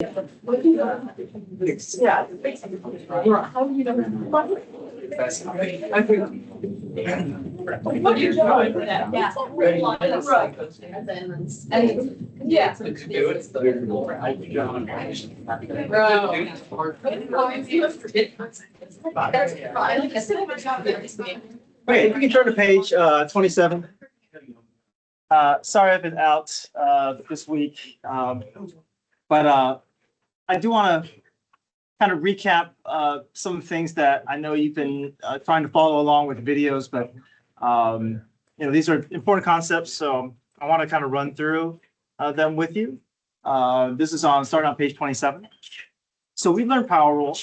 Yeah. How do you know? What do you know? Yeah. Okay, if you can turn to page 27. Sorry I've been out this week, but I do want to kind of recap some of the things that I know you've been trying to follow along with the videos, but these are important concepts, so I want to kind of run through them with you. This is starting on page 27. So we learned power rule.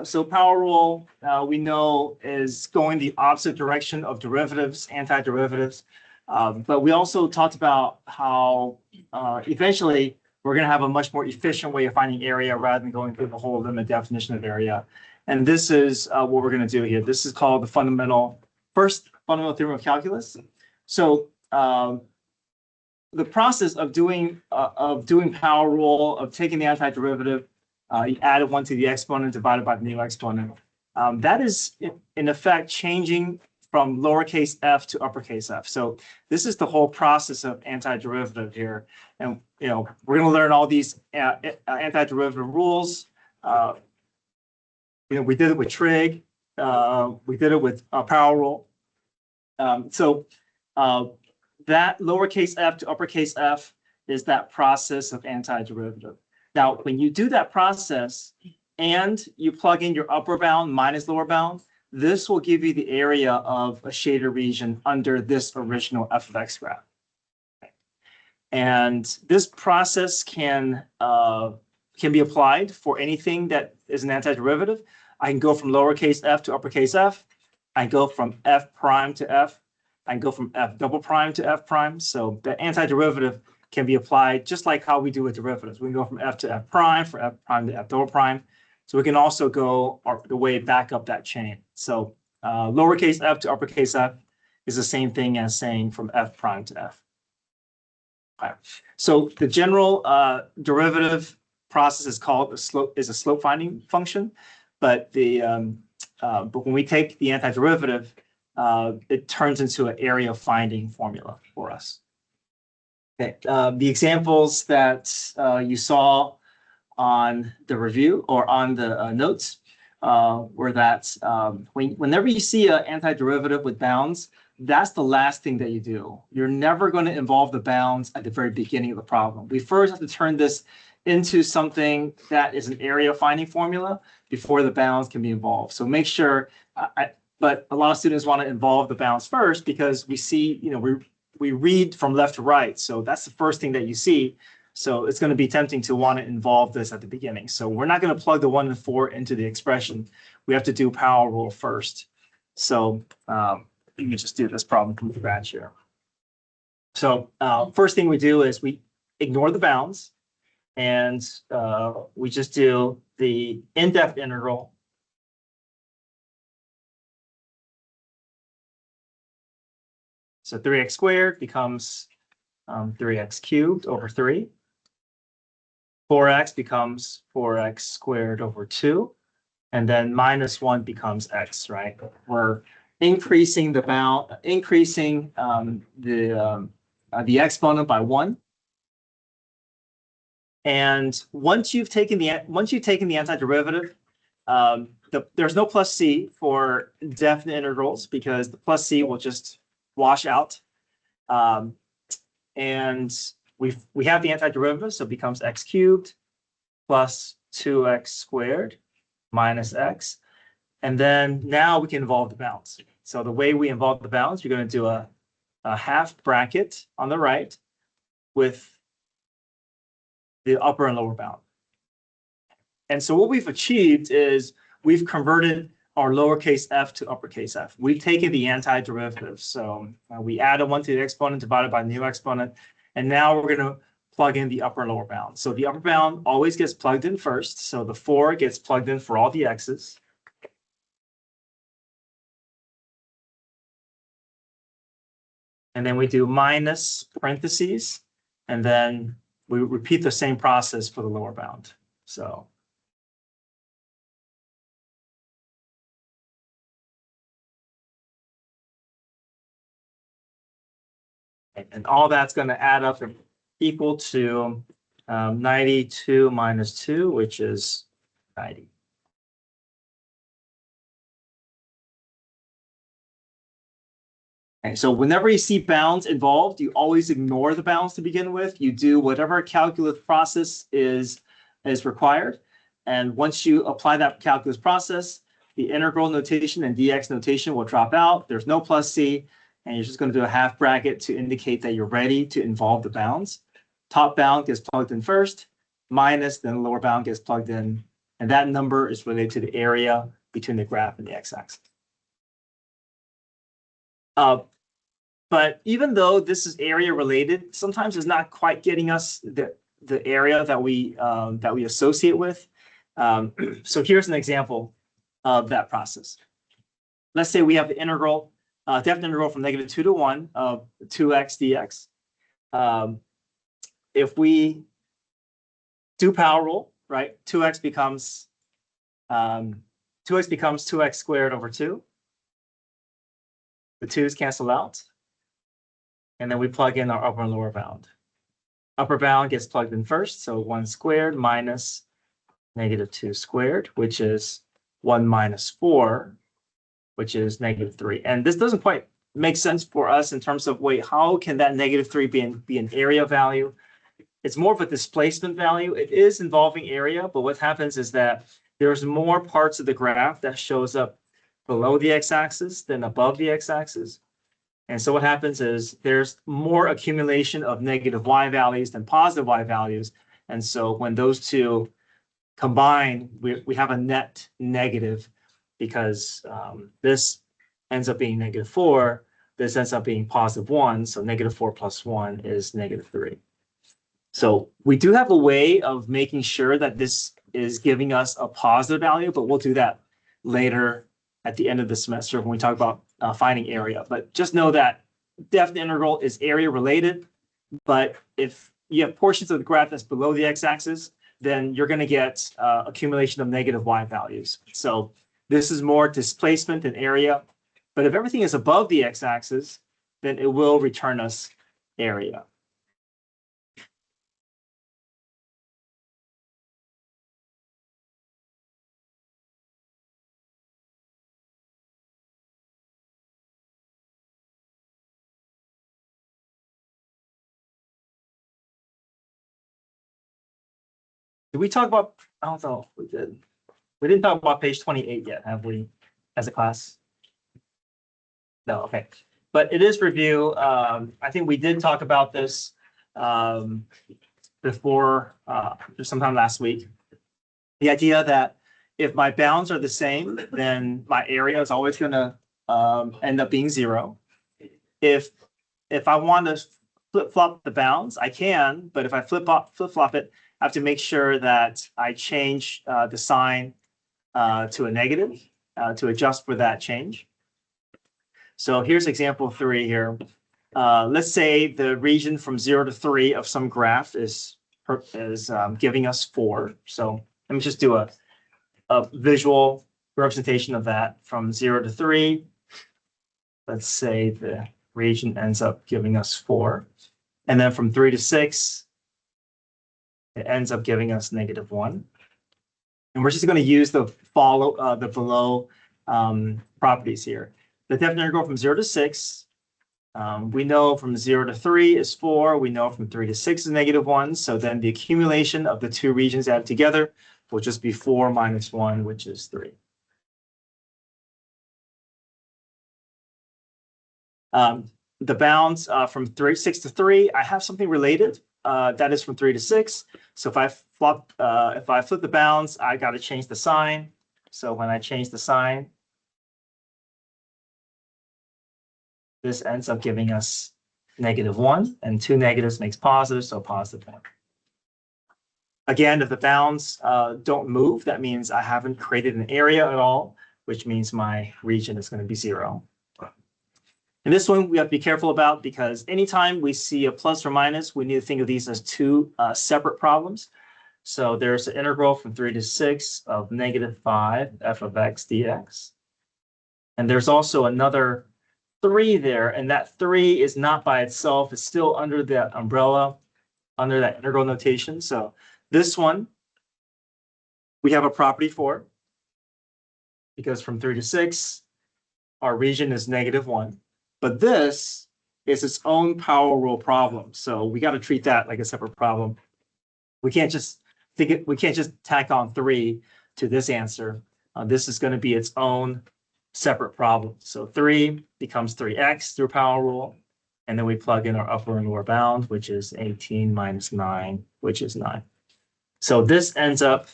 So power rule, we know, is going the opposite direction of derivatives, antiderivatives. But we also talked about how eventually we're going to have a much more efficient way of finding area rather than going through the whole limit definition of area. And this is what we're going to do here. This is called the first fundamental theorem of calculus. So the process of doing power rule, of taking the antiderivative, you added one to the exponent divided by the new exponent. That is, in effect, changing from lowercase f to uppercase f. So this is the whole process of antiderivative here. And we're going to learn all these antiderivative rules. We did it with trig. We did it with power rule. So that lowercase f to uppercase f is that process of antiderivative. Now, when you do that process and you plug in your upper bound minus lower bound, this will give you the area of a shader region under this original f of x graph. And this process can be applied for anything that is an antiderivative. I can go from lowercase f to uppercase f. I go from f prime to f. I can go from f double prime to f prime. So the antiderivative can be applied just like how we do with derivatives. We can go from f to f prime, from f prime to f double prime. So we can also go the way back up that chain. So lowercase f to uppercase f is the same thing as saying from f prime to f. Okay. So the general derivative process is called a slope finding function, but when we take the antiderivative, it turns into an area finding formula for us. Okay. The examples that you saw on the review or on the notes were that whenever you see an antiderivative with bounds, that's the last thing that you do. You're never going to involve the bounds at the very beginning of the problem. We first have to turn this into something that is an area finding formula before the bounds can be involved. So make sure, but a lot of students want to involve the bounds first because we see, we read from left to right. So that's the first thing that you see. So it's going to be tempting to want to involve this at the beginning. So we're not going to plug the 1 and 4 into the expression. We have to do power rule first. So you can just do this problem from scratch here. So first thing we do is we ignore the bounds and we just do the in-depth integral. So 3x squared becomes 3x cubed over 3. 4x becomes 4x squared over 2. And then minus 1 becomes x, right? We're increasing the bound, increasing the exponent by 1. And once you've taken the antiderivative, there's no plus c for definite integrals because the plus c will just wash out. And we have the antiderivative, so it becomes x cubed plus 2x squared minus x. And then now we can involve the bounds. So the way we involve the bounds, you're going to do a half bracket on the right with the upper and lower bound. And so what we've achieved is we've converted our lowercase f to uppercase f. We've taken the antiderivative. So we added 1 to the exponent divided by the new exponent. And now we're going to plug in the upper and lower bound. So the upper bound always gets plugged in first. So the 4 gets plugged in for all the x's. And then we do minus parentheses and then we repeat the same process for the lower bound. So. And all that's going to add up and equal to 92 minus 2, which is 90. Okay, so whenever you see bounds involved, you always ignore the bounds to begin with. You do whatever calculus process is required. And once you apply that calculus process, the integral notation and dx notation will drop out. There's no plus c. And you're just going to do a half bracket to indicate that you're ready to involve the bounds. Top bound gets plugged in first, minus, then the lower bound gets plugged in. And that number is related to the area between the graph and the x-axis. But even though this is area related, sometimes it's not quite getting us the area that we associate with. So here's an example of that process. Let's say we have the integral, definite integral from -2 to 1 of 2x dx. If we do power rule, right, 2x becomes 2x squared over 2. The 2's cancel out. And then we plug in our upper and lower bound. Upper bound gets plugged in first, so 1 squared minus -2 squared, which is 1 minus 4, which is -3. And this doesn't quite make sense for us in terms of, wait, how can that -3 be an area value? It's more of a displacement value. It is involving area, but what happens is that there's more parts of the graph that shows up below the x-axis than above the x-axis. And so what happens is there's more accumulation of negative y values than positive y values. And so when those two combine, we have a net negative, because this ends up being -4. This ends up being +1. So -4 plus 1 is -3. So we do have a way of making sure that this is giving us a positive value, but we'll do that later at the end of the semester when we talk about finding area. But just know that definite integral is area related. But if you have portions of the graph that's below the x-axis, then you're going to get accumulation of negative y values. So this is more displacement than area. But if everything is above the x-axis, then it will return us area. Did we talk about, I don't know if we did. We didn't talk about page 28 yet, have we, as a class? No, okay. But it is review. I think we did talk about this before, sometime last week. The idea that if my bounds are the same, then my area is always going to end up being 0. If I want to flip-flop the bounds, I can, but if I flip-flop it, I have to make sure that I change the sign to a negative to adjust for that change. So here's example 3 here. Let's say the region from 0 to 3 of some graph is giving us 4. So let me just do a visual representation of that from 0 to 3. Let's say the region ends up giving us 4. And then from 3 to 6, it ends up giving us -1. And we're just going to use the below properties here. The definite integral from 0 to 6, we know from 0 to 3 is 4. We know from 3 to 6 is -1. So then the accumulation of the two regions added together will just be 4 minus 1, which is 3. The bounds from 6 to 3, I have something related. That is from 3 to 6. So if I flip the bounds, I got to change the sign. So when I change the sign, this ends up giving us -1, and 2 negatives makes positive, so +1. Again, if the bounds don't move, that means I haven't created an area at all, which means my region is going to be 0. And this one we have to be careful about because anytime we see a plus or minus, we need to think of these as two separate problems. So there's an integral from 3 to 6 of -5 f of x dx. And there's also another 3 there, and that 3 is not by itself. It's still under that umbrella, under that integral notation. So this one, we have a property for, because from 3 to 6, our region is -1. But this is its own power rule problem. So we got to treat that like a separate problem. We can't just tack on 3 to this answer. This is going to be its own separate problem. So 3 becomes 3x through power rule. And then we plug in our upper and lower bound, which is 18 minus 9, which is 9. So this ends up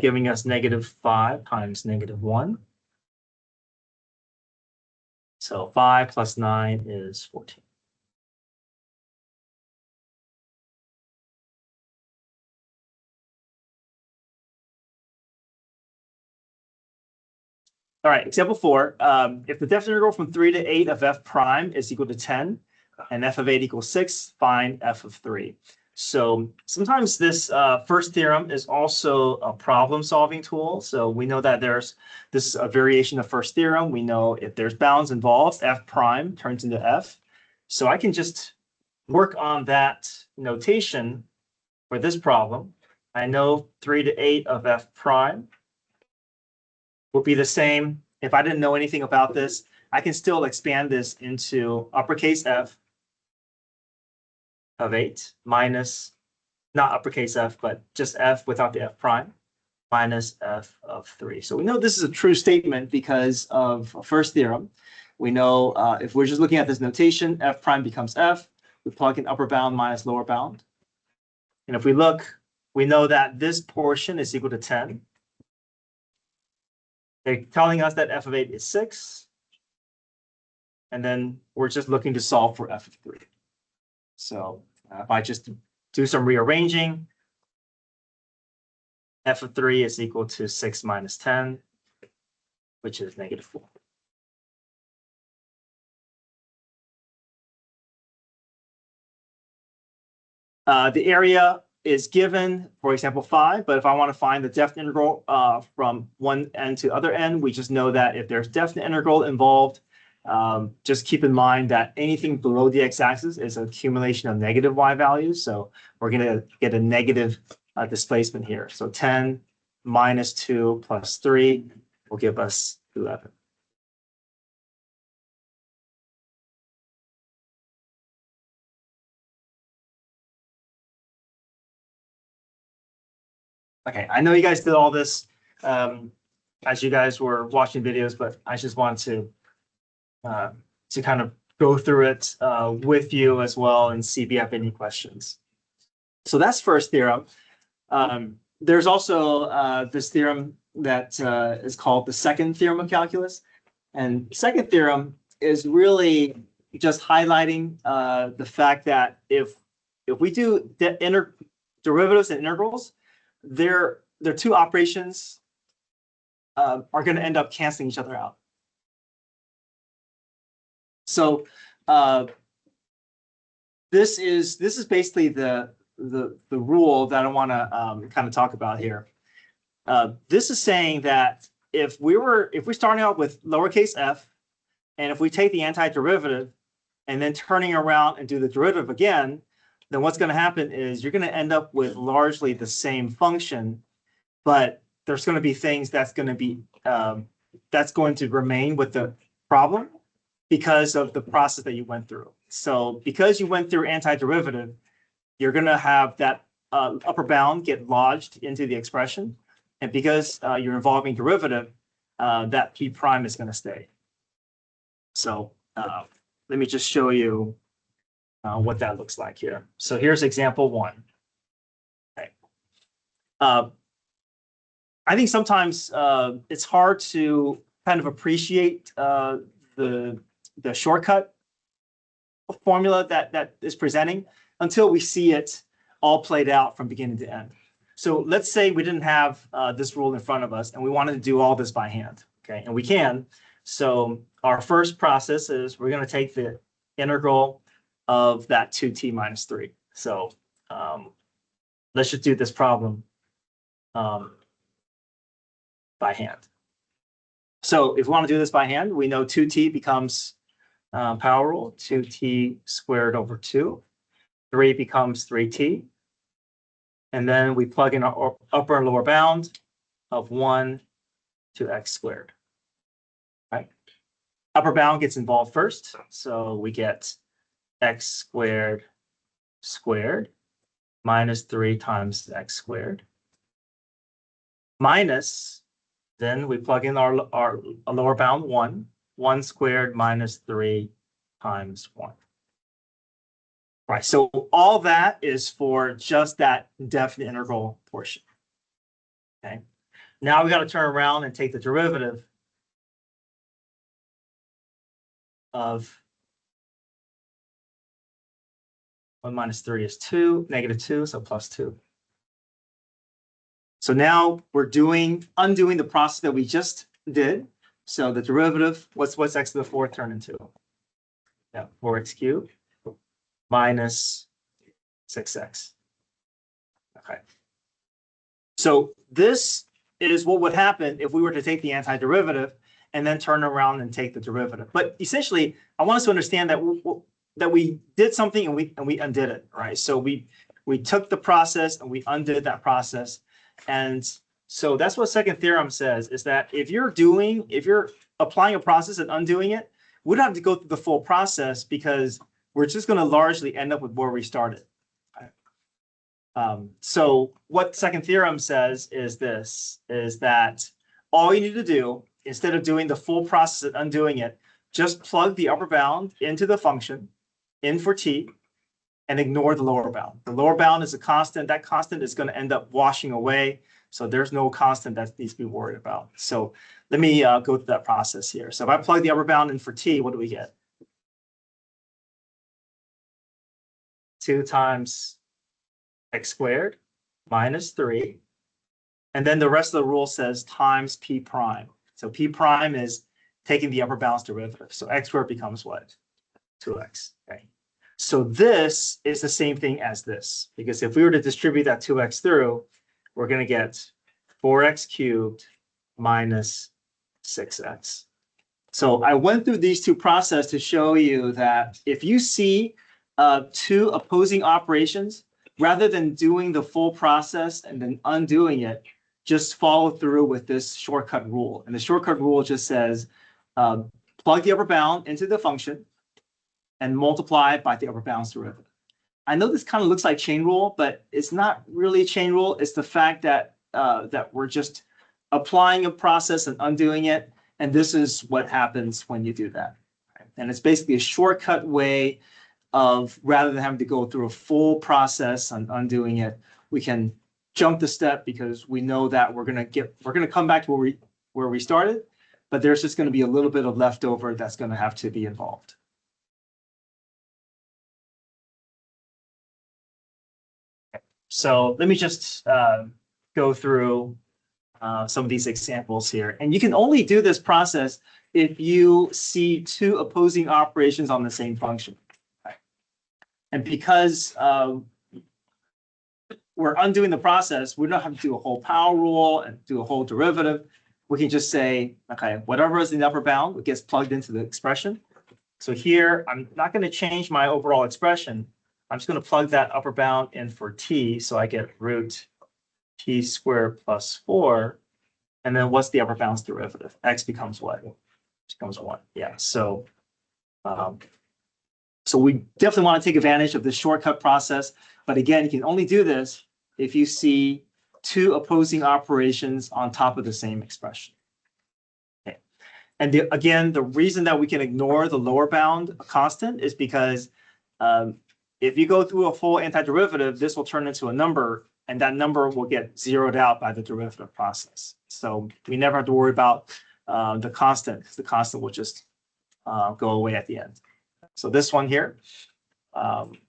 giving us -5 times -1. So 5 plus 9 is 14. All right, example 4. If the definite integral from 3 to 8 of f prime is equal to 10 and f of 8 equals 6, find f of 3. So sometimes this first theorem is also a problem-solving tool. So we know that this is a variation of first theorem. We know if there's bounds involved, f prime turns into f. So I can just work on that notation for this problem. I know 3 to 8 of f prime will be the same. If I didn't know anything about this, I can still expand this into uppercase f of 8 minus, not uppercase f, but just f without the f prime, minus f of 3. So we know this is a true statement because of first theorem. We know if we're just looking at this notation, f prime becomes f. We plug in upper bound minus lower bound. And if we look, we know that this portion is equal to 10. They're telling us that f of 8 is 6. And then we're just looking to solve for f of 3. So if I just do some rearranging, f of 3 is equal to 6 minus 10, which is -4. The area is given, for example, 5. But if I want to find the definite integral from one end to other end, we just know that if there's definite integral involved, just keep in mind that anything below the x-axis is an accumulation of negative y values. So we're going to get a negative displacement here. So 10 minus 2 plus 3 will give us 11. Okay, I know you guys did all this as you guys were watching videos, but I just want to kind of go through it with you as well and see if you have any questions. So that's first theorem. There's also this theorem that is called the second theorem of calculus. And second theorem is really just highlighting the fact that if we do derivatives and integrals, their two operations are going to end up canceling each other out. So this is basically the rule that I want to kind of talk about here. This is saying that if we're starting out with lowercase f, and if we take the antiderivative and then turning around and do the derivative again, then what's going to happen is you're going to end up with largely the same function, but there's going to be things that's going to remain with the problem because of the process that you went through. So because you went through antiderivative, you're going to have that upper bound get lodged into the expression. And because you're involving derivative, that p prime is going to stay. So let me just show you what that looks like here. So here's example 1. Okay. I think sometimes it's hard to kind of appreciate the shortcut formula that is presenting until we see it all played out from beginning to end. So let's say we didn't have this rule in front of us and we wanted to do all this by hand, okay? And we can. So our first process is we're going to take the integral of that 2t minus 3. So let's just do this problem by hand. So if we want to do this by hand, we know 2t becomes power rule, 2t squared over 2. 3 becomes 3t. And then we plug in our upper and lower bound of 1 to x squared. Right? Upper bound gets involved first. So we get x squared squared minus 3 times x squared. Minus, then we plug in our lower bound 1. 1 squared minus 3 times 1. Right, so all that is for just that definite integral portion. Okay, now we got to turn around and take the derivative of 1 minus 3 is 2, negative 2, so plus 2. So now we're undoing the process that we just did. So the derivative, what's x to the 4th turn into? Yeah, 4x cubed minus 6x. Okay. So this is what would happen if we were to take the antiderivative and then turn around and take the derivative. But essentially, I want us to understand that we did something and we undid it, right? So we took the process and we undid that process. And so that's what second theorem says, is that if you're applying a process and undoing it, we don't have to go through the full process because we're just going to largely end up with where we started. So what second theorem says is this, is that all you need to do, instead of doing the full process and undoing it, just plug the upper bound into the function, in for t, and ignore the lower bound. The lower bound is a constant. That constant is going to end up washing away. So there's no constant that needs to be worried about. So let me go through that process here. So if I plug the upper bound in for t, what do we get? 2 times x squared minus 3. And then the rest of the rule says times p prime. So p prime is taking the upper bound's derivative. So x squared becomes what? 2x. Okay. So this is the same thing as this, because if we were to distribute that 2x through, we're going to get 4x cubed minus 6x. So I went through these two processes to show you that if you see two opposing operations, rather than doing the full process and then undoing it, just follow through with this shortcut rule. And the shortcut rule just says, plug the upper bound into the function and multiply it by the upper bound's derivative. I know this kind of looks like chain rule, but it's not really chain rule. It's the fact that that we're just applying a process and undoing it. And this is what happens when you do that. And it's basically a shortcut way of, rather than having to go through a full process and undoing it, we can jump the step because we know that we're going to come back to where we started, but there's just going to be a little bit of leftover that's going to have to be involved. So let me just go through some of these examples here. And you can only do this process if you see two opposing operations on the same function. Okay. And because we're undoing the process, we don't have to do a whole power rule and do a whole derivative. We can just say, okay, whatever is in the upper bound, it gets plugged into the expression. So here, I'm not going to change my overall expression. I'm just going to plug that upper bound in for t, so I get root t squared plus 4. And then what's the upper bound's derivative? X becomes what? It becomes 1. Yeah, so we definitely want to take advantage of this shortcut process. But again, you can only do this if you see two opposing operations on top of the same expression. Okay. And again, the reason that we can ignore the lower bound constant is because if you go through a full antiderivative, this will turn into a number, and that number will get zeroed out by the derivative process. So we never have to worry about the constant, because the constant will just go away at the end. So this one here,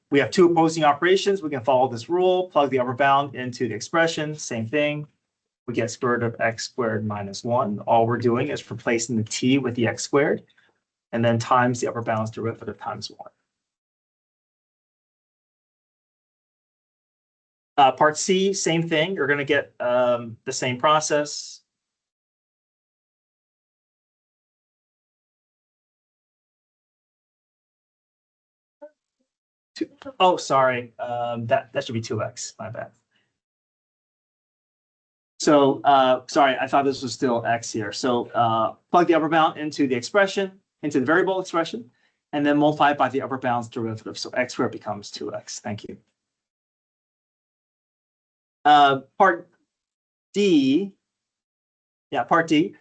we have two opposing operations. We can follow this rule, plug the upper bound into the expression, same thing. we get square root of x squared minus 1. All we're doing is replacing the t with the x squared, and then times the upper bound's derivative times 1. Part C, same thing. You're going to get the same process. Oh, sorry. That should be 2x. My bad. So sorry, I thought this was still x here. So plug the upper bound into the expression, into the variable expression, and then multiply it by the upper bound's derivative. So x squared becomes 2x. Thank you. Part D. Yeah, part D.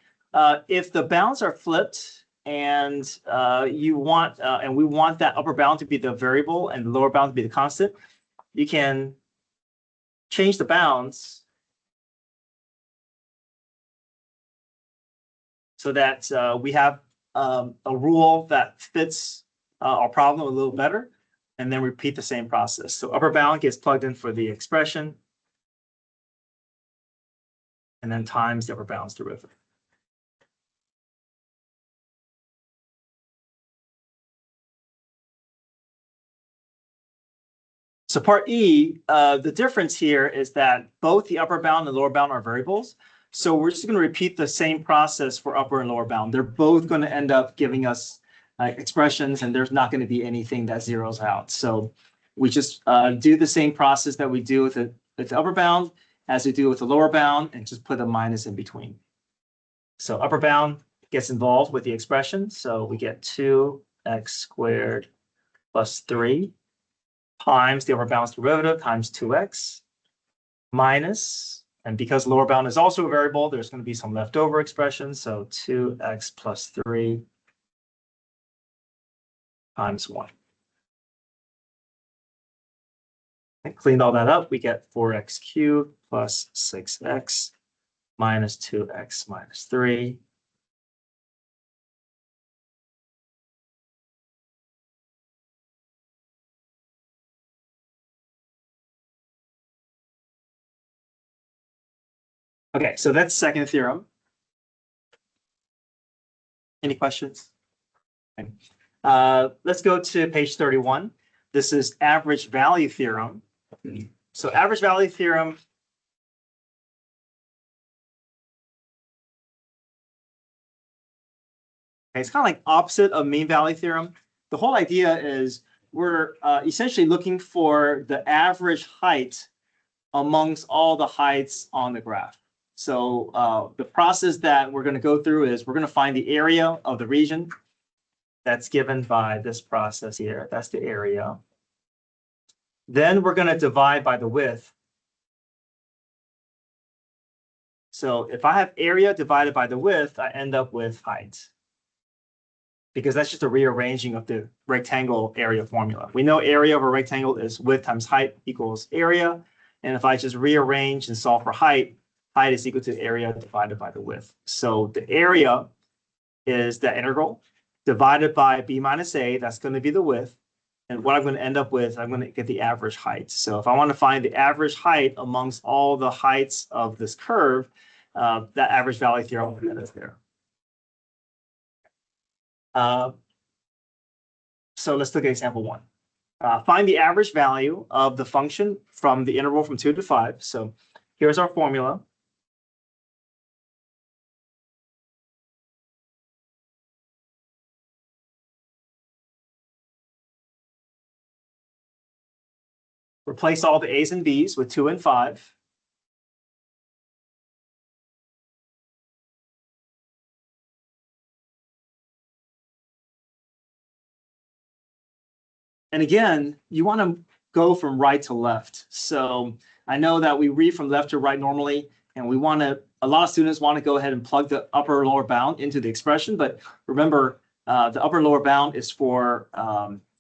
If the bounds are flipped and you want and we want that upper bound to be the variable and the lower bound to be the constant, you can change the bounds so that we have a rule that fits our problem a little better, and then repeat the same process. So upper bound gets plugged in for the expression, and then times the upper bound's derivative. So part E, the difference here is that both the upper bound and lower bound are variables. So we're just going to repeat the same process for upper and lower bound. They're both going to end up giving us expressions, and there's not going to be anything that zeroes out. So we just do the same process that we do with the upper bound as we do with the lower bound, and just put a minus in between. So upper bound gets involved with the expression. So we get 2x squared plus 3 times the upper bound's derivative times 2x minus, and because lower bound is also a variable, there's going to be some leftover expressions. So 2x plus 3 times 1. And cleaned all that up, we get 4x cubed plus 6x minus 2x minus 3. Okay, so that's second theorem. Any questions? Okay. Let's go to page 31. This is average value theorem. So average value theorem, it's kind of like opposite of mean value theorem. The whole idea is we're essentially looking for the average height amongst all the heights on the graph. So the process that we're going to go through is we're going to find the area of the region that's given by this process here. That's the area. Then we're going to divide by the width. So if I have area divided by the width, I end up with height, because that's just a rearranging of the rectangle area formula. We know area of a rectangle is width times height equals area. And if I just rearrange and solve for height, height is equal to area divided by the width. So the area is the integral divided by b minus a. That's going to be the width. And what I'm going to end up with, I'm going to get the average height. So if I want to find the average height amongst all the heights of this curve, that average value theorem is there. So let's look at example 1. Find the average value of the function from the interval from 2 to 5. So here's our formula. Replace all the a's and b's with 2 and 5. And again, you want to go from right to left. So I know that we read from left to right normally, and we want to, a lot of students want to go ahead and plug the upper and lower bound into the expression. But remember, the upper and lower bound is for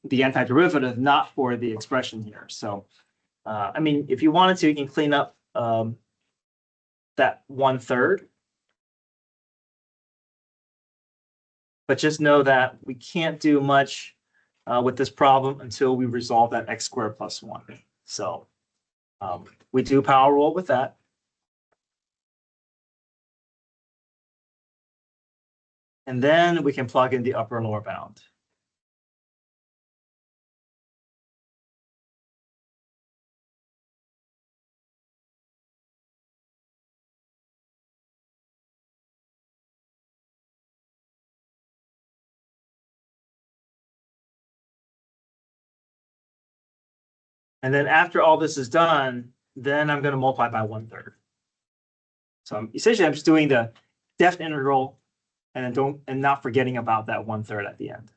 the antiderivative, not for the expression here. So, I mean, if you wanted to, you can clean up that 1/3. But just know that we can't do much with this problem until we resolve that x squared plus 1. So we do power rule with that. And then we can plug in the upper and lower bound. And then after all this is done, then I'm going to multiply by 1/3. So essentially I'm just doing the definite integral and then not forgetting about that 1/3 at the end.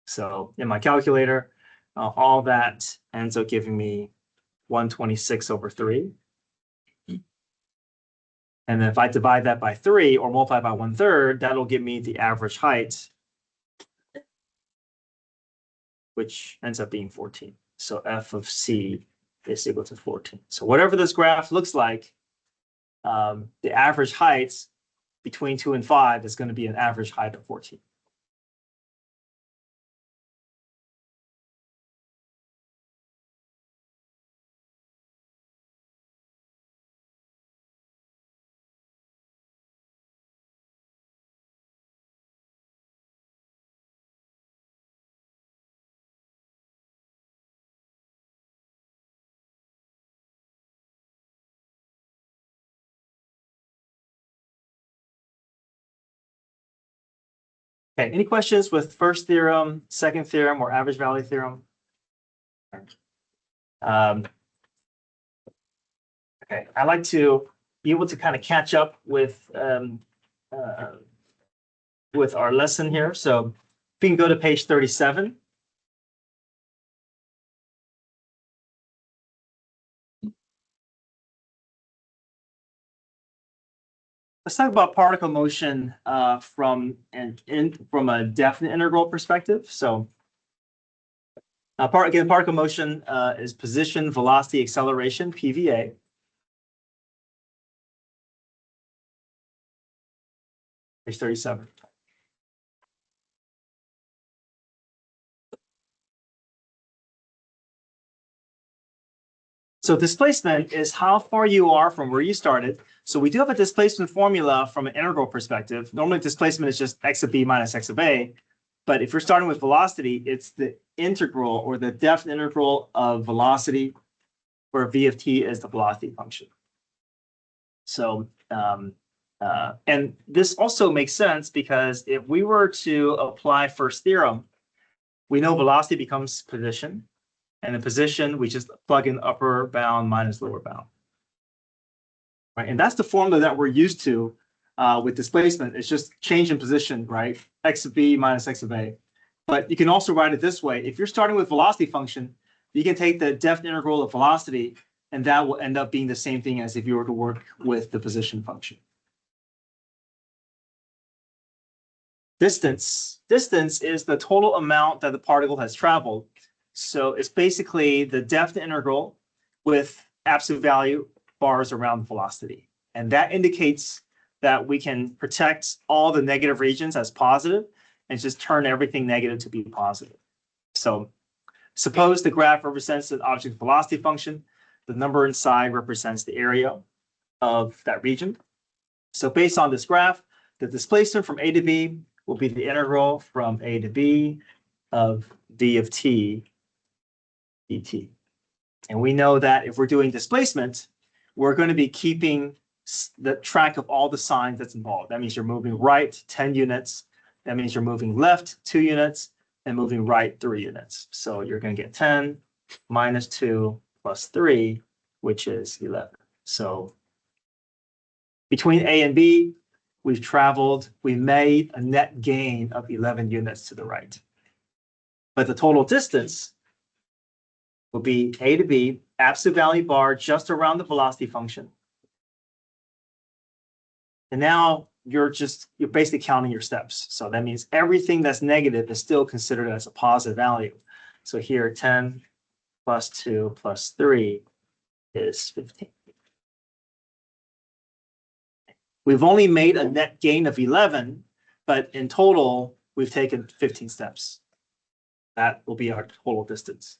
So in my calculator, all that ends up giving me 126/3. And then if I divide that by 3 or multiply by 1/3, that'll give me the average height, which ends up being 14. So f of c is equal to 14. So whatever this graph looks like, the average height between 2 and 5 is going to be an average height of 14. Okay, any questions with first theorem, second theorem, or average value theorem? Okay, I like to be able to kind of catch up with our lesson here. So if we can go to page 37. Let's talk about particle motion from a definite integral perspective. So particle motion is position, velocity, acceleration, PVA. Page 37. So displacement is how far you are from where you started. So we do have a displacement formula from an integral perspective. Normally displacement is just x of b minus x of a. But if you're starting with velocity, it's the integral or the definite integral of velocity, where v of t is the velocity function. So, and this also makes sense because if we were to apply first theorem, we know velocity becomes position. And in position, we just plug in upper bound minus lower bound. Right? And that's the formula that we're used to with displacement. It's just change in position, right? X of b minus x of a. But you can also write it this way. If you're starting with velocity function, you can take the definite integral of velocity, and that will end up being the same thing as if you were to work with the position function. Distance is the total amount that the particle has traveled. So it's basically the definite integral with absolute value bars around velocity. And that indicates that we can protect all the negative regions as positive and just turn everything negative to be positive. So suppose the graph represents an object velocity function. The number inside represents the area of that region. So based on this graph, the displacement from A to B will be the integral from A to B of d of t dt. And we know that if we're doing displacement, we're going to be keeping the track of all the signs that's involved. That means you're moving right 10 units. That means you're moving left 2 units and moving right 3 units. So you're going to get 10 minus 2 plus 3, which is 11. So between A and B, we made a net gain of 11 units to the right. But the total distance will be A to B, absolute value bar just around the velocity function. And now you're basically counting your steps. So that means everything that's negative is still considered as a positive value. So here 10 plus 2 plus 3 is 15. We've only made a net gain of 11, but in total, we've taken 15 steps. That will be our total distance.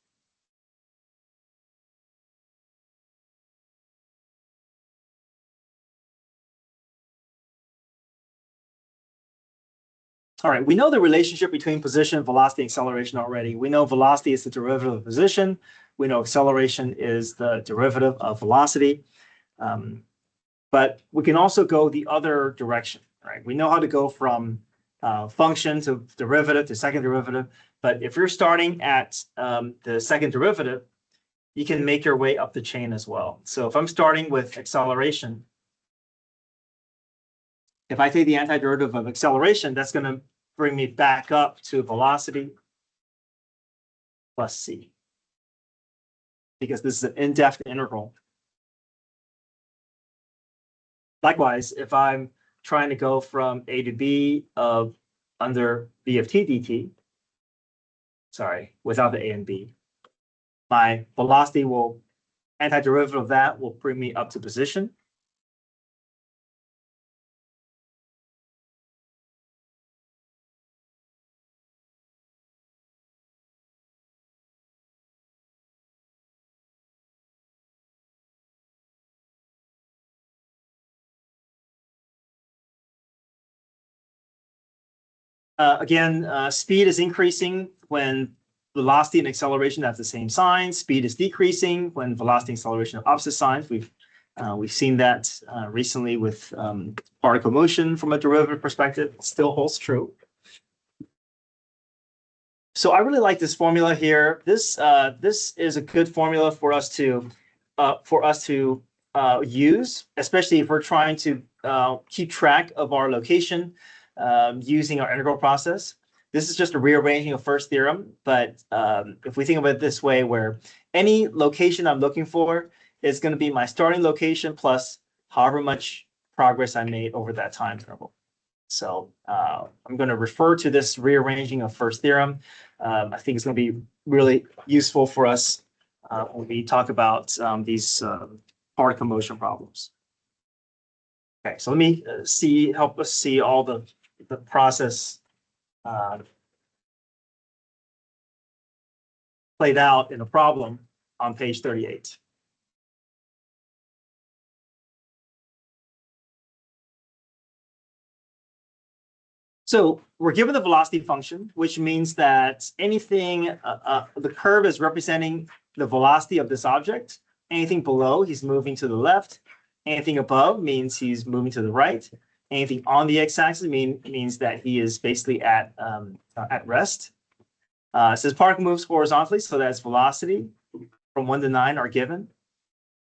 All right, we know the relationship between position, velocity, and acceleration already. We know velocity is the derivative of position. We know acceleration is the derivative of velocity. But we can also go the other direction, right? We know how to go from function to derivative to second derivative. But if you're starting at the second derivative, you can make your way up the chain as well. So if I'm starting with acceleration, if I take the antiderivative of acceleration, that's going to bring me back up to velocity plus c, because this is an indefinite integral. Likewise, if I'm trying to go from a to b of under b of t dt, sorry, without the a and b, my velocity will, antiderivative of that will bring me up to position. Again, speed is increasing when velocity and acceleration have the same sign. Speed is decreasing when velocity and acceleration have opposite signs. We've seen that recently with particle motion from a derivative perspective. It still holds true. So I really like this formula here. This is a good formula for us to use, especially if we're trying to keep track of our location using our integral process. This is just a rearranging of first theorem, but if we think about it this way, where any location I'm looking for is going to be my starting location plus however much progress I made over that time interval. So I'm going to refer to this rearranging of first theorem. I think it's going to be really useful for us when we talk about these particle motion problems. Okay, so let me help us see all the process played out in a problem on page 38. So we're given the velocity function, which means that anything, the curve is representing the velocity of this object. Anything below, he's moving to the left. Anything above means he's moving to the right. Anything on the x-axis means that he is basically at rest. It says particle moves horizontally, so that's velocity from 1 to 9 are given.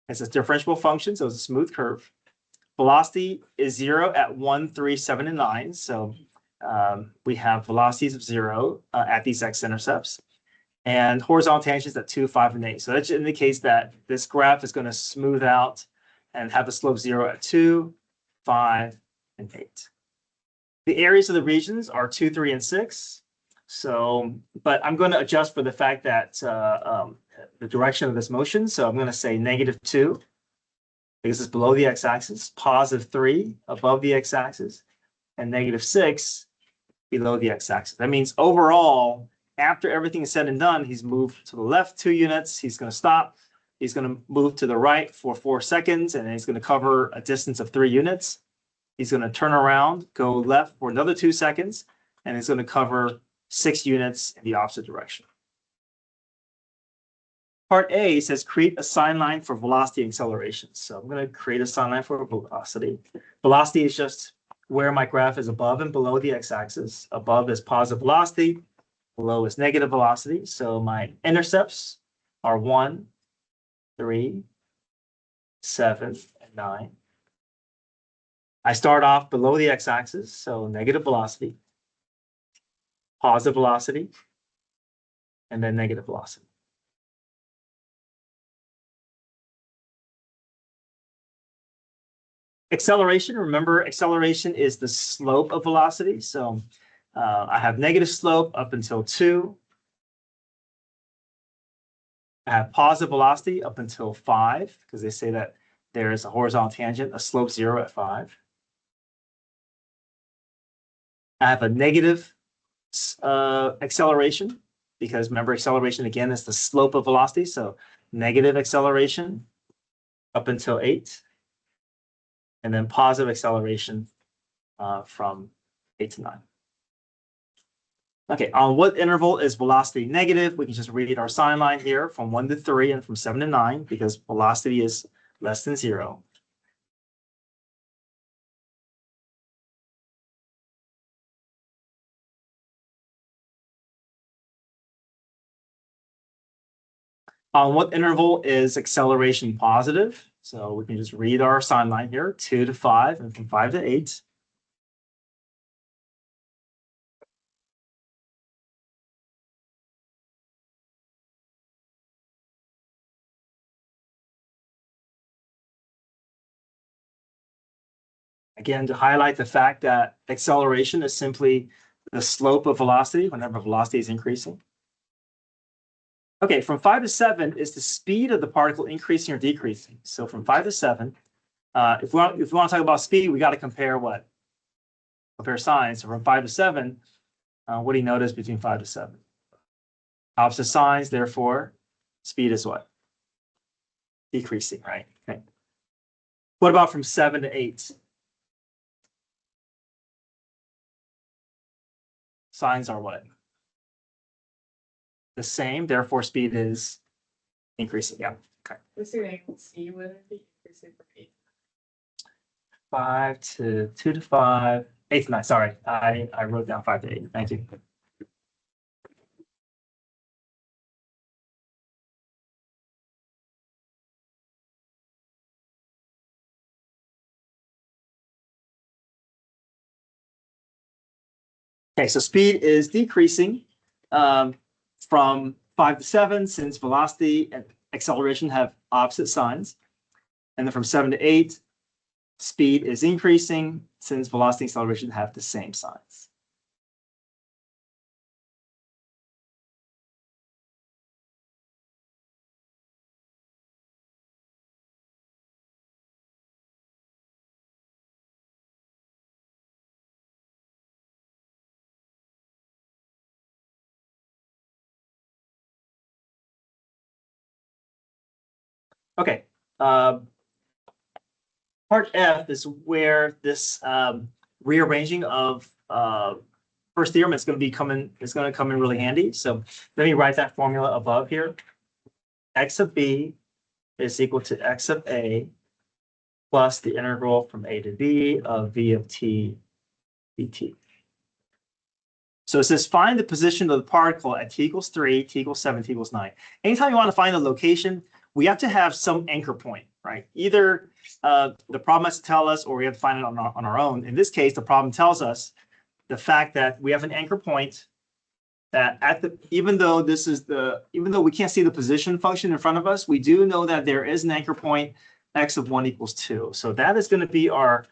It's a differentiable function, so it's a smooth curve. Velocity is 0 at 1, 3, 7, and 9. So we have velocities of 0 at these x-intercepts, and horizontal tangents at 2, 5, and 8. So that indicates that this graph is going to smooth out and have a slope 0 at 2, 5, and 8. The areas of the regions are 2, 3, and 6. So, but I'm going to adjust for the fact that the direction of this motion. So I'm going to say -2 because it's below the x-axis, +3 above the x-axis, and -6 below the x-axis. That means overall, after everything is said and done, he's moved to the left 2 units. He's going to stop. He's going to move to the right for 4 seconds, and then he's going to cover a distance of 3 units. He's going to turn around, go left for another 2 seconds, and he's going to cover 6 units in the opposite direction. Part A says create a sign line for velocity and acceleration. So I'm going to create a sign line for velocity. Velocity is just where my graph is above and below the x-axis. Above is positive velocity, below is negative velocity. So my intercepts are 1, 3, 7, and 9. I start off below the x-axis, so negative velocity, positive velocity, and then negative velocity. Acceleration, remember, acceleration is the slope of velocity. So I have negative slope up until 2. I have positive velocity up until 5, because they say that there is a horizontal tangent, a slope 0 at 5. I have a negative acceleration, because remember, acceleration again is the slope of velocity. So negative acceleration up until 8. And then positive acceleration from 8 to 9. Okay, on what interval is velocity negative? We can just read our sign line here from 1 to 3 and from 7 to 9 because velocity is less than 0. On what interval is acceleration positive? So we can just read our sign line here, 2 to 5 and from 5 to 8. Again, to highlight the fact that acceleration is simply the slope of velocity whenever velocity is increasing. Okay, from 5 to 7 is the speed of the particle increasing or decreasing. So from 5 to 7, if we want to talk about speed, we got to compare what? Compare signs. So from 5 to 7, what do you notice between 5 to 7? Opposite signs, therefore, speed is what? Decreasing, right? Okay. What about from 7 to 8? Signs are what? The same, therefore speed is increasing. Yeah. Okay. What's your angle C? Would it be increasing from 8? 5 to 2 to 5, 8 to 9. Sorry, I wrote down 5 to 8. Thank you. Okay, so speed is decreasing from 5 to 7 since velocity and acceleration have opposite signs. And then from 7 to 8, speed is increasing since velocity and acceleration have the same signs. Okay, part F is where this rearranging of first theorem is going to come in really handy. So let me write that formula above here. X of B is equal to X of A plus the integral from A to B of V of T dt. So it says find the position of the particle at t equals 3, t equals 7, t equals 9. Anytime you want to find the location, we have to have some anchor point, right? Either the problem has to tell us or we have to find it on our own. In this case, the problem tells us the fact that we have an anchor point that even though we can't see the position function in front of us, we do know that there is an anchor point x of 1 equals 2. So that is going to be our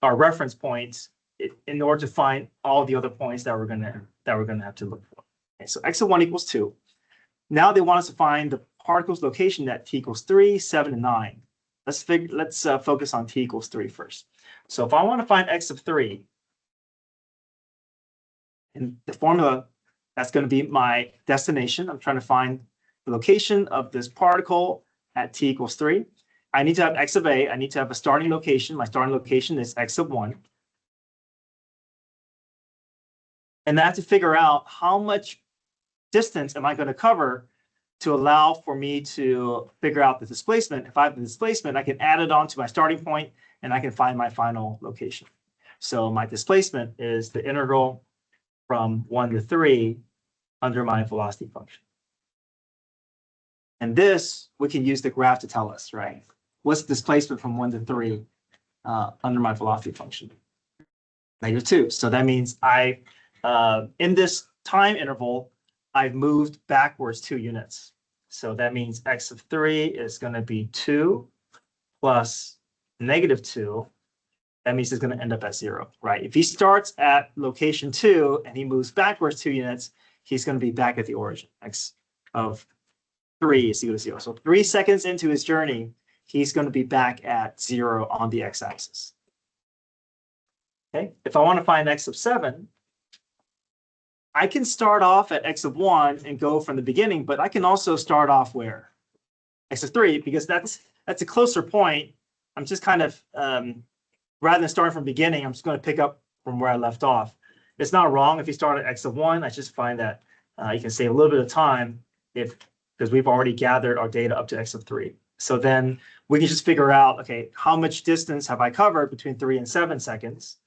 reference point in order to find all the other points that we're gonna have to look for. Okay, so x of 1 equals 2. Now they want us to find the particle's location at t equals 3, 7, and 9. Let's focus on t equals 3 first. So if I want to find x of 3, in the formula, that's going to be my destination. I'm trying to find the location of this particle at t equals 3. I need to have x of A. I need to have a starting location. My starting location is x of 1. And I have to figure out how much distance am I going to cover to allow for me to figure out the displacement. If I have the displacement, I can add it on to my starting point and I can find my final location. So my displacement is the integral from 1 to 3 under my velocity function. And this, we can use the graph to tell us, right? What's the displacement from 1 to 3 under my velocity function? -2. So that means in this time interval, I've moved backwards 2 units. So that means x of 3 is going to be 2 plus -2. That means it's going to end up at 0, right? If he starts at location 2 and he moves backwards 2 units, he's going to be back at the origin. X of 3 is equal to 0. So 3 seconds into his journey, he's going to be back at 0 on the x-axis. Okay, if I want to find x of 7, I can start off at x of 1 and go from the beginning, but I can also start off where? X of 3, because that's a closer point. I'm just kind of, rather than starting from beginning, I'm just going to pick up from where I left off. It's not wrong if you start at x of 1. I just find that you can save a little bit of time because we've already gathered our data up to x of 3. So then we can just figure out, okay, how much distance have I covered between 3 and 7 seconds?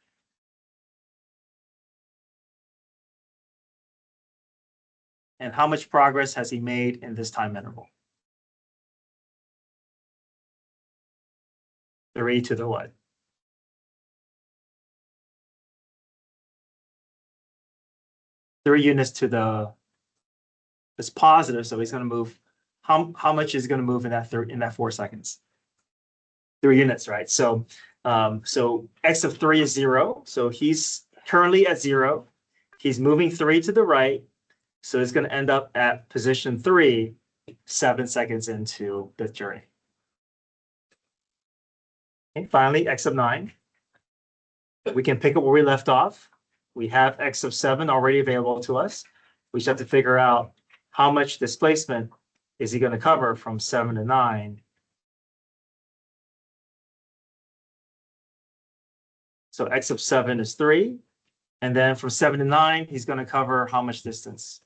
And how much progress has he made in this time interval? 3 to the what? Three units to the, it's positive, so he's going to move. How much is going to move in that 4 seconds? 3 units, right? So so x of 3 is 0. So he's currently at 0. He's moving 3 to the right. So it's going to end up at position 3, 7 seconds into the journey. And finally, x of 9. We can pick up where we left off. We have x of 7 already available to us. We just have to figure out how much displacement is he going to cover from 7 to 9. So x of 7 is 3. And then from 7 to 9, he's going to cover how much distance?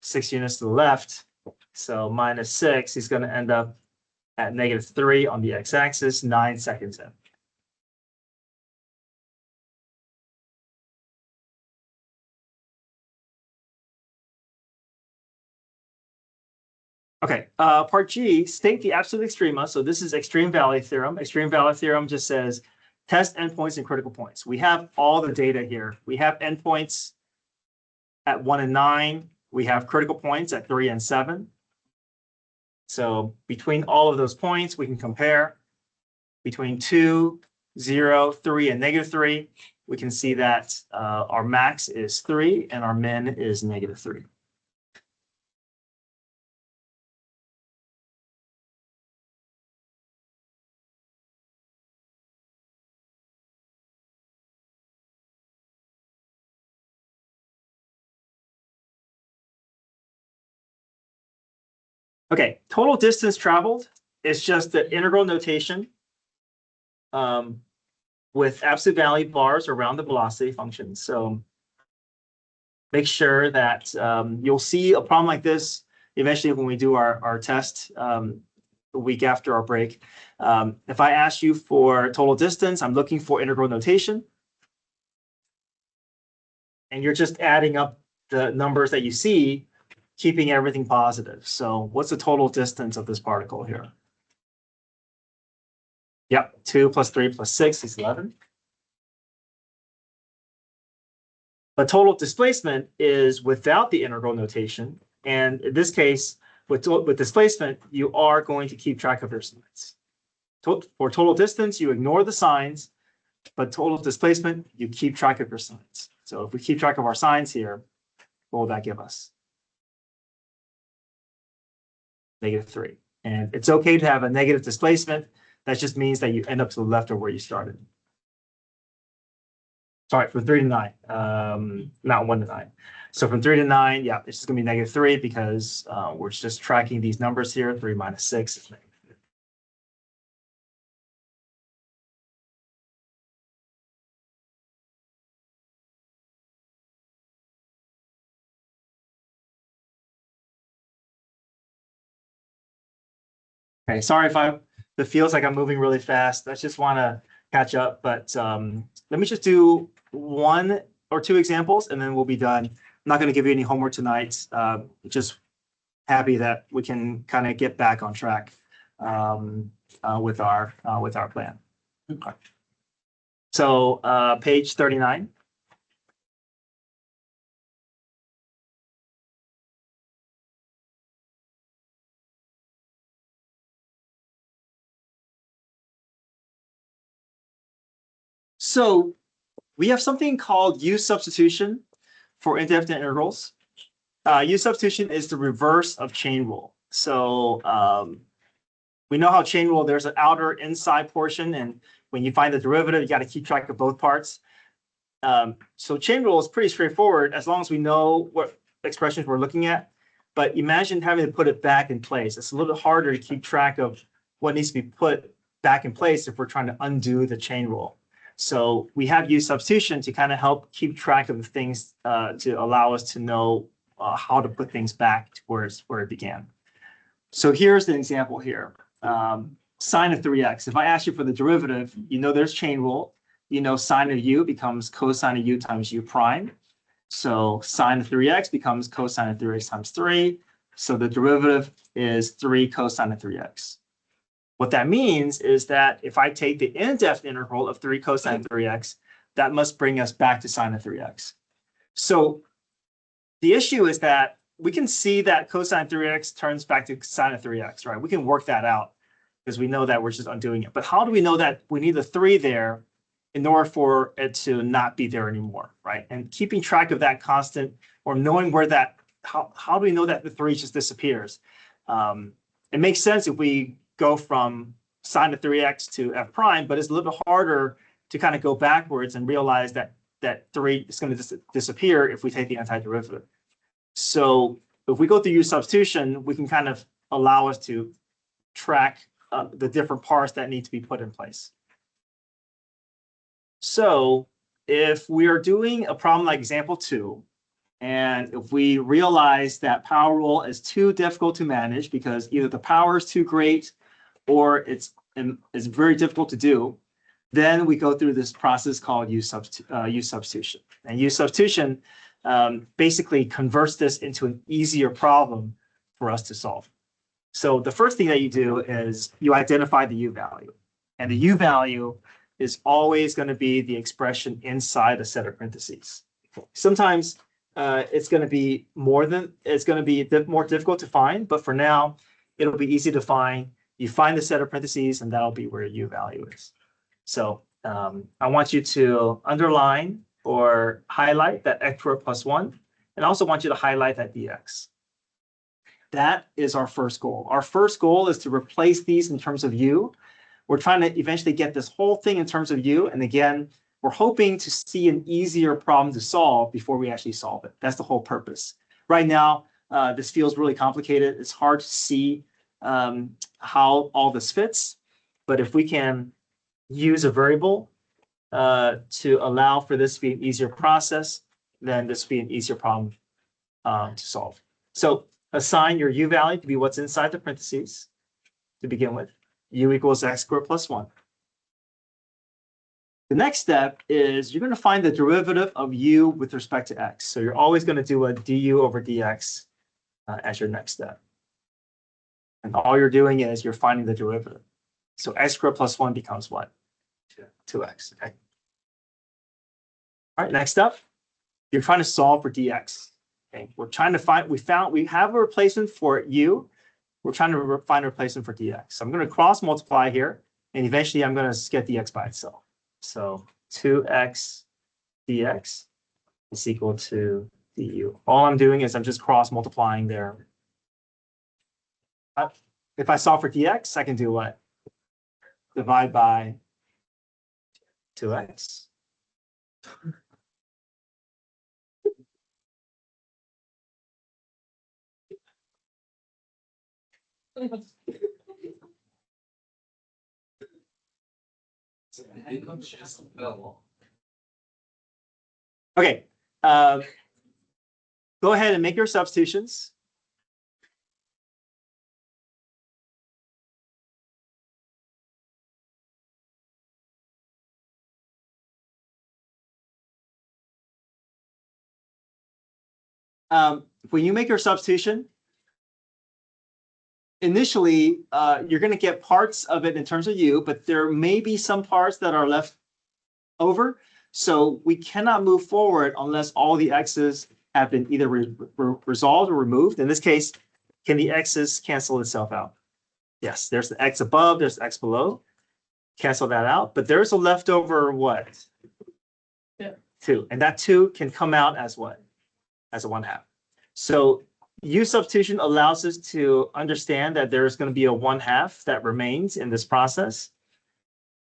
6 units to the left. So minus 6, he's going to end up at -3 on the x-axis, 9 seconds in. Okay, part G, state the absolute extrema. So this is extreme value theorem. Extreme value theorem just says test endpoints and critical points. We have all the data here. We have endpoints at 1 and 9. We have critical points at 3 and 7. So between all of those points, we can compare between 2, 0, 3, and -3. We can see that our max is 3 and our min is -3. Okay, total distance traveled is just the integral notation with absolute value bars around the velocity function. So make sure that you'll see a problem like this eventually when we do our test a week after our break. If I ask you for total distance, I'm looking for integral notation. And you're just adding up the numbers that you see, keeping everything positive. So what's the total distance of this particle here? Yep, 2 plus 3 plus 6 is 11. But total displacement is without the integral notation. And in this case, with displacement, you are going to keep track of your signs. For total distance, you ignore the signs, but total displacement, you keep track of your signs. So if we keep track of our signs here, what will that give us? -3. And it's okay to have a negative displacement. That just means that you end up to the left of where you started. Sorry, from 3 to 9, not 1 to 9. So from 3 to 9, yeah, it's just going to be -3 because we're just tracking these numbers here. 3 minus 6 is -3. Okay, sorry if it feels like I'm moving really fast. I just want to catch up, but let me just do 1 or 2 examples and then we'll be done. I'm not going to give you any homework tonight. Just happy that we can kind of get back on track with our plan. Okay. So page 39. So we have something called U substitution for indefinite integrals. U substitution is the reverse of chain rule. So we know how chain rule, there's an outer inside portion, and when you find the derivative, you got to keep track of both parts. So chain rule is pretty straightforward as long as we know what expressions we're looking at. But imagine having to put it back in place. It's a little bit harder to keep track of what needs to be put back in place if we're trying to undo the chain rule. So we have used substitution to kind of help keep track of the things to allow us to know how to put things back to where it began. So here's an example here. Sine of 3x. If I ask you for the derivative, you know there's chain rule. You know sine of u becomes cosine of u times u prime. So sine of 3x becomes cosine of 3x times 3. So the derivative is 3 cosine of 3x. What that means is that if I take the in-depth integral of 3 cosine of 3x, that must bring us back to sine of 3x. So the issue is that we can see that cosine of 3x turns back to sine of 3x, right? We can work that out because we know that we're just undoing it. But how do we know that we need the 3 there in order for it to not be there anymore, right? And keeping track of that constant or knowing where that, how do we know that the 3 just disappears? It makes sense if we go from sine of 3x to f prime, but it's a little bit harder to kind of go backwards and realize that 3 is going to disappear if we take the antiderivative. So if we go through use substitution, we can kind of allow us to track the different parts that need to be put in place. So if we are doing a problem like example 2, and if we realize that power rule is too difficult to manage because either the power is too great or it's very difficult to do, then we go through this process called use substitution. And use substitution basically converts this into an easier problem for us to solve. So the first thing that you do is you identify the u value. And the u value is always going to be the expression inside a set of parentheses. Sometimes it's going to be more difficult to find, but for now, it'll be easy to find. You find the set of parentheses, and that'll be where your u value is. So I want you to underline or highlight that x squared plus 1, and I also want you to highlight that dx. That is our first goal. Our first goal is to replace these in terms of u. We're trying to eventually get this whole thing in terms of u, and again, we're hoping to see an easier problem to solve before we actually solve it. That's the whole purpose. Right now, this feels really complicated. It's hard to see how all this fits, but if we can use a variable to allow for this to be an easier process, then this will be an easier problem to solve. So assign your u value to be what's inside the parentheses to begin with. U equals x squared plus 1. The next step is you're going to find the derivative of u with respect to x. So you're always going to do a du over dx as your next step. And all you're doing is you're finding the derivative. So x squared plus 1 becomes what? 2x. Okay. All right, next up, you're trying to solve for dx. Okay, we're trying to find, we have a replacement for u. We're trying to find a replacement for dx. So I'm going to cross multiply here, and eventually I'm going to get dx by itself. So 2x dx is equal to du. All I'm doing is I'm just cross multiplying there. If I solve for dx, I can do what? Divide by 2x. Okay, go ahead and make your substitutions. When you make your substitution, initially, you're going to get parts of it in terms of u, but there may be some parts that are left over. So we cannot move forward unless all the x's have been either resolved or removed. In this case, can the x's cancel itself out? Yes, there's the x above, there's the x below. Cancel that out. But there's a leftover what? Yeah. 2. And that 2 can come out as what? As a 1/2. So u substitution allows us to understand that there's going to be a 1/2 that remains in this process.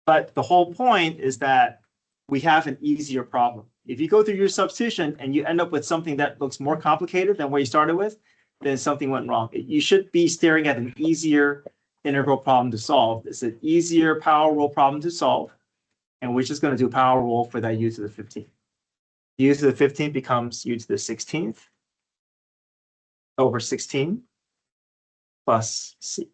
But the whole point is that we have an easier problem. If you go through your substitution and you end up with something that looks more complicated than what you started with, then something went wrong. You should be staring at an easier integral problem to solve. It's an easier power rule problem to solve. and we're just going to do power rule for that u to the 15th. U to the 15th becomes u to the 16th over 16 plus c.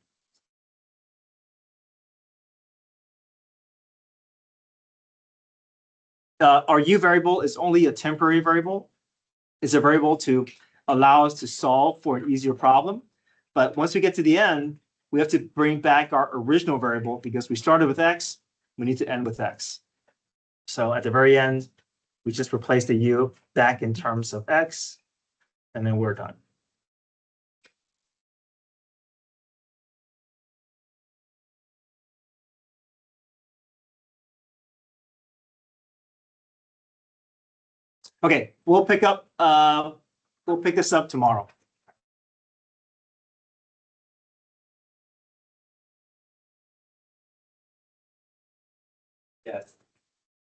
Our u variable is only a temporary variable. It's a variable to allow us to solve for an easier problem. But once we get to the end, we have to bring back our original variable because we started with x, we need to end with x. So at the very end, we just replace the u back in terms of x, and then we're done. Okay, we'll pick this up tomorrow. Yes.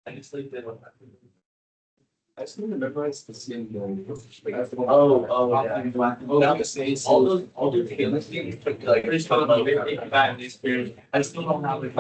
I just like that. I still memorize the same thing. Yeah. All those feelings, like, I still don't have the